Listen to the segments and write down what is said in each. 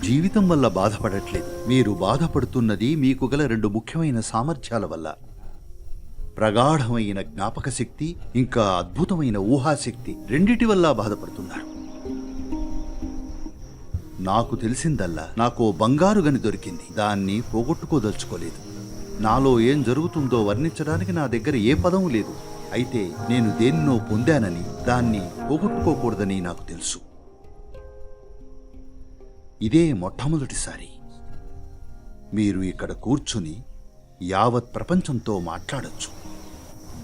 జీవితం వల్ల బాధపడట్లేదు. మీరు బాధపడుతున్నది మీకు గల రెండు ముఖ్యమైన సామర్థ్యాల వల్ల. ప్రగాఢమైన జ్ఞాపక శక్తి, ఇంకా అద్భుతమైన ఊహాశక్తి, రెండిటి వల్ల బాధపడుతున్నారు. నాకు తెలిసిందల్లా నాకో బంగారు గని దొరికింది. దాన్ని పోగొట్టుకోదలుచుకోలేదు. నాలో ఏం జరుగుతుందో వర్ణించడానికి నా దగ్గర ఏ పదం లేదు. అయితే నేను దేన్నో పొందానని, దాన్ని పోగొట్టుకోకూడదని నాకు తెలుసు. ఇదే మొట్టమొదటిసారి మీరు ఇక్కడ కూర్చుని యావత్ ప్రపంచంతో మాట్లాడొచ్చు.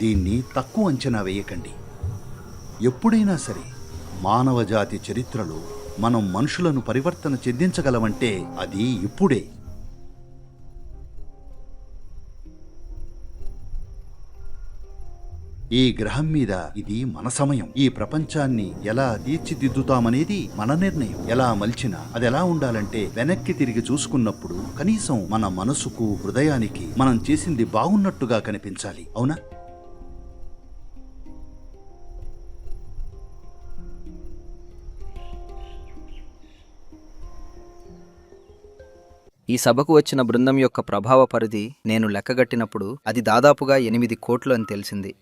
దీన్ని తక్కువ అంచనా వేయకండి. ఎప్పుడైనా సరే మానవజాతి చరిత్రలో మనం మనుషులను పరివర్తన చెందించగలమంటే అది ఇప్పుడే. ఈ గ్రహం మీద ఇది మన సమయం. ఈ ప్రపంచాన్ని ఎలా తీర్చిదిద్దుతామనేది మన నిర్ణయం. ఎలా మలిచినా అదెలా ఉండాలంటే వెనక్కి తిరిగి చూసుకున్నప్పుడు కనీసం మన మనసుకు, హృదయానికి మనం చేసింది బాగున్నట్టుగా కనిపించాలి. అవునా? ఈ సభకు వచ్చిన బృందం యొక్క ప్రభావ పరిధి నేను లెక్కగట్టినప్పుడు అది దాదాపుగా 8 కోట్లు అని తెలిసింది.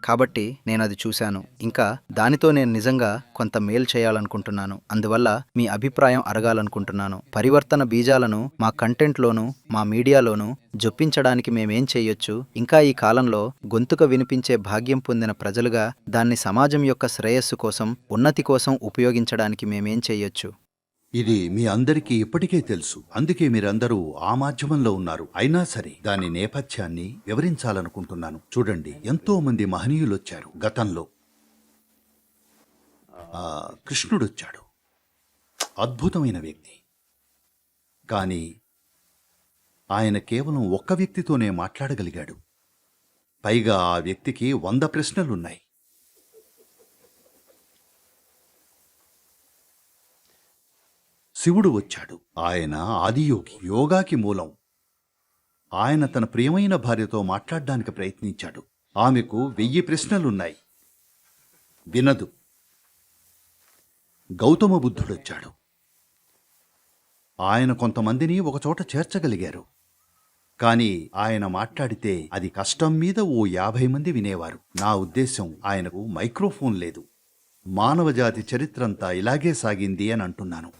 కాబట్టి నేను అది చూశాను. ఇంకా దానితో నేను నిజంగా కొంత మేలు చేయాలనుకుంటున్నాను. అందువల్ల మీ అభిప్రాయం అడగాలనుకుంటున్నాను. పరివర్తన బీజాలను మా కంటెంట్లోనూ, మా మీడియాలోనూ జొప్పించడానికి మేమేం చేయొచ్చు? ఇంకా ఈ కాలంలో గొంతుక వినిపించే భాగ్యం పొందిన ప్రజలుగా దాన్ని సమాజం యొక్క శ్రేయస్సు కోసం, ఉన్నతి కోసం ఉపయోగించడానికి మేమేం చేయొచ్చు? ఇది మీ అందరికీ ఇప్పటికే తెలుసు. అందుకే మీరందరూ ఆ మాధ్యమంలో ఉన్నారు. అయినా సరే దాని నేపథ్యాన్ని వివరించాలనుకుంటున్నాను. చూడండి, ఎంతో మంది మహనీయులొచ్చారు గతంలో. కృష్ణుడొచ్చాడు, అద్భుతమైన వ్యక్తి. కానీ ఆయన కేవలం ఒక్క వ్యక్తితోనే మాట్లాడగలిగాడు. పైగా ఆ వ్యక్తికి 100 ప్రశ్నలున్నాయి. శివుడు వచ్చాడు. ఆయన ఆదియోగి, యోగాకి మూలం. ఆయన తన ప్రియమైన భార్యతో మాట్లాడడానికి ప్రయత్నించాడు. ఆమెకు 1000 ప్రశ్నలున్నాయి, వినదు. గౌతమ బుద్ధుడొచ్చాడు. ఆయన కొంతమందిని ఒకచోట చేర్చగలిగారు. కానీ ఆయన మాట్లాడితే అది కష్టం మీద ఓ 50 మంది వినేవారు. నా ఉద్దేశం, ఆయనకు మైక్రోఫోన్ లేదు. మానవజాతి చరిత్రంతా ఇలాగే సాగింది అని అంటున్నాను.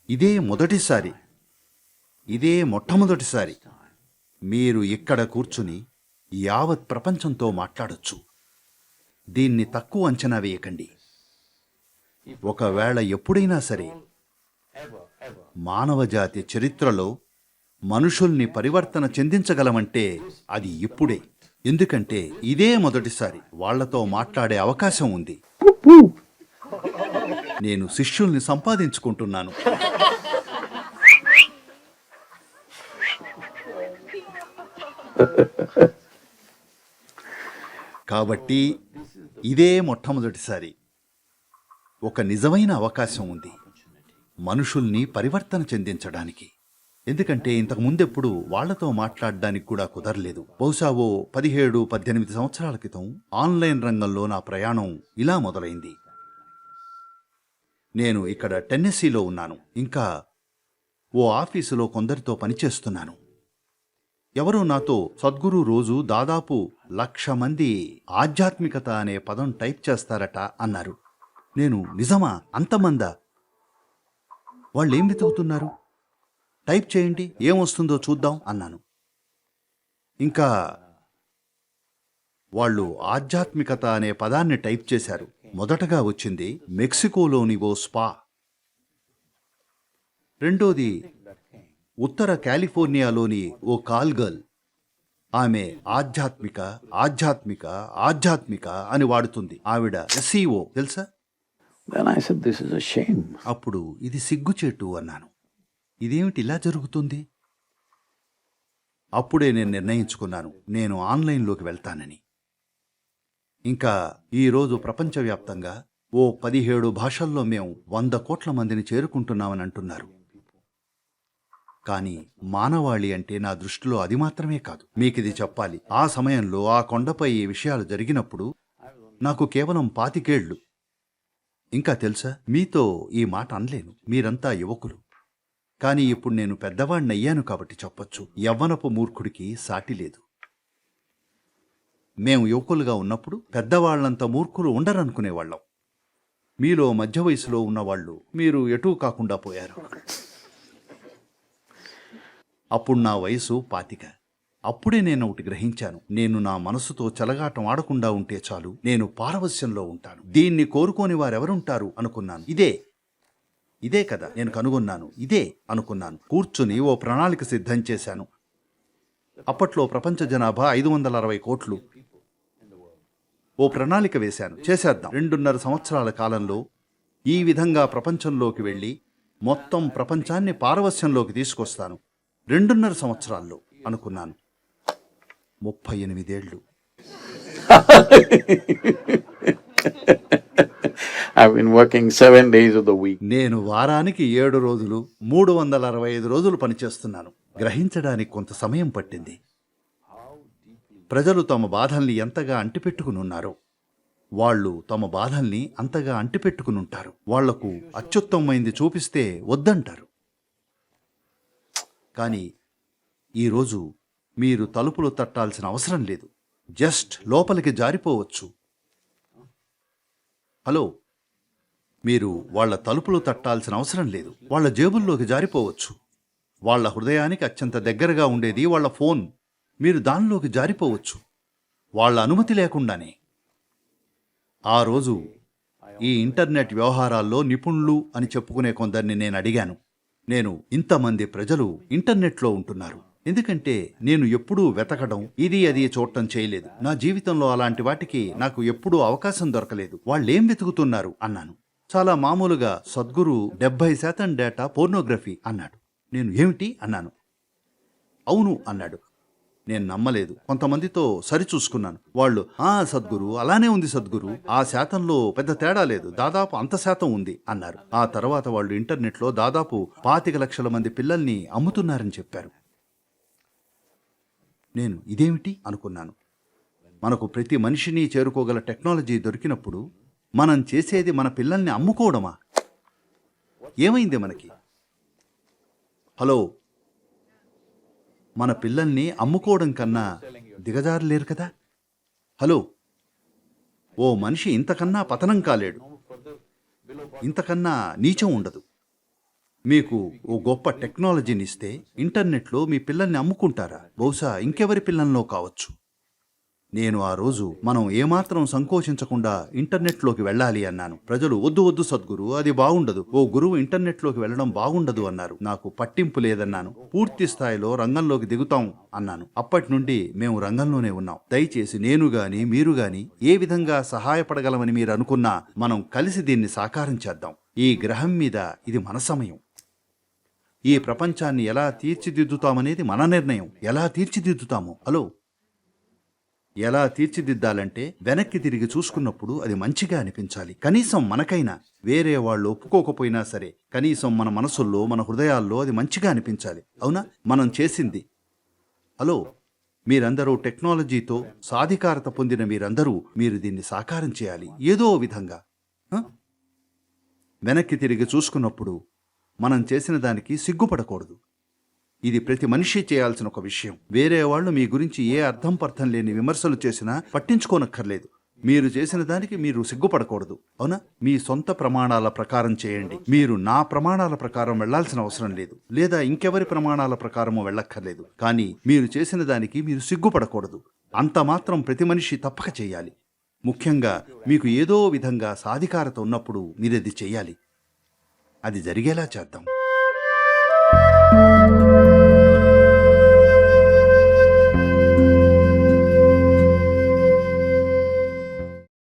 ఇదే మొట్టమొదటిసారి మీరు ఇక్కడ కూర్చుని యావత్ ప్రపంచంతో మాట్లాడొచ్చు. దీన్ని తక్కువ అంచనా వేయకండి. ఒకవేళ ఎప్పుడైనా సరే మానవజాతి చరిత్రలో మనుషుల్ని పరివర్తన చెందించగలమంటే అది ఇప్పుడే. ఎందుకంటే ఇదే మొదటిసారి వాళ్లతో మాట్లాడే అవకాశం ఉంది. నేను శిష్యుల్ని సంపాదించుకుంటున్నాను. కాబట్టి ఇదే మొట్టమొదటిసారి ఒక నిజమైన అవకాశం ఉంది మనుషుల్ని పరివర్తన చెందించడానికి. ఎందుకంటే ఇంతకు ముందెప్పుడు వాళ్లతో మాట్లాడడానికి కూడా కుదరలేదు. బహుశా ఓ 17-18 సంవత్సరాల క్రితం ఆన్లైన్ రంగంలో నా ప్రయాణం ఇలా మొదలైంది. నేను ఇక్కడ టెన్నెస్సీలో ఉన్నాను. ఇంకా ఓ ఆఫీసులో కొందరితో పనిచేస్తున్నాను. ఎవరో నాతో సద్గురు రోజు దాదాపు 1,00,000 మంది ఆధ్యాత్మికత అనే పదం టైప్ చేస్తారట అన్నారు. నేను, నిజమా? అంతమందా? వాళ్ళేం వెతుకుతున్నారు? టైప్ చేయండి, ఏమొస్తుందో చూద్దాం అన్నాను. ఇంకా వాళ్ళు ఆధ్యాత్మికత అనే పదాన్ని టైప్ చేశారు. మొదటగా వచ్చింది మెక్సికోలోని ఓ స్పా. రెండోది ఉత్తర కాలిఫోర్నియాలోని ఓ కాల్ గర్ల్. ఆమె ఆధ్యాత్మిక ఆధ్యాత్మిక ఆధ్యాత్మిక అని వాడుతుంది. ఆవిడ SEO తెలుసా? అప్పుడు ఇది సిగ్గుచేటు అన్నాను. ఇదేమిటి ఇలా జరుగుతుంది? అప్పుడే నేను నిర్ణయించుకున్నాను, నేను ఆన్లైన్లోకి వెళ్తానని. ఇంకా ఈరోజు ప్రపంచవ్యాప్తంగా ఓ 17 భాషల్లో మేము 100 కోట్ల మందిని చేరుకుంటున్నామని అంటున్నారు. కానీ మానవాళి అంటే నా దృష్టిలో అది మాత్రమే కాదు. మీకిది చెప్పాలి, ఆ సమయంలో ఆ కొండపై ఈ విషయాలు జరిగినప్పుడు నాకు కేవలం 25 ఏళ్లు. ఇంకా తెలుసా, మీతో ఈ మాట అనలేను, మీరంతా యువకులు. కానీ ఇప్పుడు నేను పెద్దవాణ్ణయ్యాను కాబట్టి చెప్పొచ్చు, యవ్వనపు మూర్ఖుడికి సాటి లేదు. మేము యువకులుగా ఉన్నప్పుడు పెద్దవాళ్లంత మూర్ఖులు ఉండరనుకునేవాళ్ళం. మీలో మధ్య వయసులో ఉన్నవాళ్ళు మీరు ఎటూ కాకుండా పోయారు. అప్పుడు నా వయసు 25. అప్పుడే నేను ఒకటి గ్రహించాను, నేను నా మనసుతో చెలగాటం ఆడకుండా ఉంటే చాలు, నేను పారవస్యంలో ఉంటాను. దీన్ని కోరుకోని వారెవరుంటారు అనుకున్నాను. ఇదే కదా నేను కనుగొన్నాను, ఇదే అనుకున్నాను. కూర్చుని ఓ ప్రణాళిక సిద్ధం చేశాను. అప్పట్లో ప్రపంచ జనాభా 560 కోట్లు. ఓ ప్రణాళిక వేశాను, చేసేద్దాం. 2.5 సంవత్సరాల కాలంలో ఈ విధంగా ప్రపంచంలోకి వెళ్ళి మొత్తం ప్రపంచాన్ని పారవస్యంలోకి తీసుకొస్తాను. 2.5 సంవత్సరాల్లో అనుకున్నాను. 38 ఏళ్ళు. I've been working 7 days of the week. నేను వారానికి 7 రోజులు 365 రోజులు పనిచేస్తున్నాను. గ్రహించడానికి కొంత సమయం పట్టింది. ప్రజలు తమ బాధల్ని ఎంతగా అంటిపెట్టుకునున్నారో, వాళ్ళు తమ బాధల్ని అంతగా అంటిపెట్టుకునుంటారు. వాళ్లకు అత్యుత్తమైంది చూపిస్తే వద్దంటారు. కానీ ఈరోజు మీరు తలుపులు తట్టాల్సిన అవసరం లేదు, జస్ట్ లోపలికి జారిపోవచ్చు. హలో, మీరు వాళ్ళ తలుపులు తట్టాల్సిన అవసరం లేదు, వాళ్ళ జేబుల్లోకి జారిపోవచ్చు. వాళ్ళ హృదయానికి అత్యంత దగ్గరగా ఉండేది వాళ్ళ ఫోన్, మీరు దానిలోకి జారిపోవచ్చు వాళ్ళ అనుమతి లేకుండానే. ఆ రోజు ఈ ఇంటర్నెట్ వ్యవహారాల్లో నిపుణులు అని చెప్పుకునే కొందరిని నేను అడిగాను, నేను ఇంతమంది ప్రజలు ఇంటర్నెట్లో ఉంటున్నారు, ఎందుకంటే నేను ఎప్పుడూ వెతకడం ఇది అది చూడటం చేయలేదు. నా జీవితంలో అలాంటి వాటికి నాకు ఎప్పుడూ అవకాశం దొరకలేదు. వాళ్ళేం వెతుకుతున్నారు అన్నాను. చాలా మామూలుగా సద్గురు 70% డేటా పోర్నోగ్రఫీ అన్నాడు. నేను ఏమిటి అన్నాను. అవును అన్నాడు. నేను నమ్మలేదు. కొంతమందితో సరిచూసుకున్నాను. వాళ్ళు సద్గురు అలానే ఉంది సద్గురు, ఆ శాతంలో పెద్ద తేడా లేదు, దాదాపు అంత శాతం ఉంది అన్నారు. ఆ తర్వాత వాళ్ళు ఇంటర్నెట్లో దాదాపు 25 లక్షల మంది పిల్లల్ని అమ్ముతున్నారని చెప్పారు. నేను ఇదేమిటి అనుకున్నాను. మనకు ప్రతి మనిషిని చేరుకోగల టెక్నాలజీ దొరికినప్పుడు మనం చేసేది మన పిల్లల్ని అమ్ముకోవడమా? ఏమైంది మనకి? హలో, మన పిల్లల్ని అమ్ముకోవడం కన్నా దిగజారలేరు కదా? హలో, ఓ మనిషి ఇంతకన్నా పతనం కాలేడు, ఇంతకన్నా నీచం ఉండదు. మీకు ఓ గొప్ప టెక్నాలజీని ఇస్తే ఇంటర్నెట్లో మీ పిల్లల్ని అమ్ముకుంటారా? బహుశా ఇంకెవరి పిల్లల్లో కావచ్చు. నేను ఆ రోజు మనం ఏమాత్రం సంకోచించకుండా ఇంటర్నెట్లోకి వెళ్ళాలి అన్నాను. ప్రజలు వద్దు వద్దు సద్గురు, అది బాగుండదు, ఓ గురువు ఇంటర్నెట్లోకి వెళ్ళడం బాగుండదు అన్నారు. నాకు పట్టింపు లేదన్నాను. పూర్తి స్థాయిలో రంగంలోకి దిగుతాం అన్నాను. అప్పటి నుండి మేము రంగంలోనే ఉన్నాం. దయచేసి నేను గాని మీరు గాని ఏ విధంగా సహాయపడగలమని మీరు అనుకున్నా మనం కలిసి దీన్ని సాకారం చేద్దాం. ఈ గ్రహం మీద ఇది మన సమయం. ఈ ప్రపంచాన్ని ఎలా తీర్చిదిద్దుతామనేది మన నిర్ణయం. ఎలా తీర్చిదిద్దుతామో, హలో, ఎలా తీర్చిదిద్దాలంటే వెనక్కి తిరిగి చూసుకున్నప్పుడు అది మంచిగా అనిపించాలి. కనీసం మనకైనా, వేరే వాళ్ళు ఒప్పుకోకపోయినా సరే, కనీసం మన మనసుల్లో మన హృదయాల్లో అది మంచిగా అనిపించాలి. అవునా? మనం చేసింది. హలో, మీరందరూ టెక్నాలజీతో సాధికారత పొందిన మీరందరూ మీరు దీన్ని సాకారం చేయాలి ఏదో విధంగా. వెనక్కి తిరిగి చూసుకున్నప్పుడు మనం చేసిన దానికి సిగ్గుపడకూడదు. ఇది ప్రతి మనిషి చేయాల్సిన ఒక విషయం. వేరే వాళ్ళు మీ గురించి ఏ అర్థం పర్థం లేని విమర్శలు చేసినా పట్టించుకోనక్కర్లేదు. మీరు చేసిన దానికి మీరు సిగ్గుపడకూడదు. అవునా? మీ సొంత ప్రమాణాల ప్రకారం చేయండి. మీరు నా ప్రమాణాల ప్రకారం వెళ్లాల్సిన అవసరం లేదు, లేదా ఇంకెవరి ప్రమాణాల ప్రకారము వెళ్ళక్కర్లేదు. కానీ మీరు చేసిన దానికి మీరు సిగ్గుపడకూడదు. అంత మాత్రం ప్రతి మనిషి తప్పక చేయాలి. ముఖ్యంగా మీకు ఏదో విధంగా సాధికారత ఉన్నప్పుడు మీరది చెయ్యాలి. అది జరిగేలా చేద్దాం.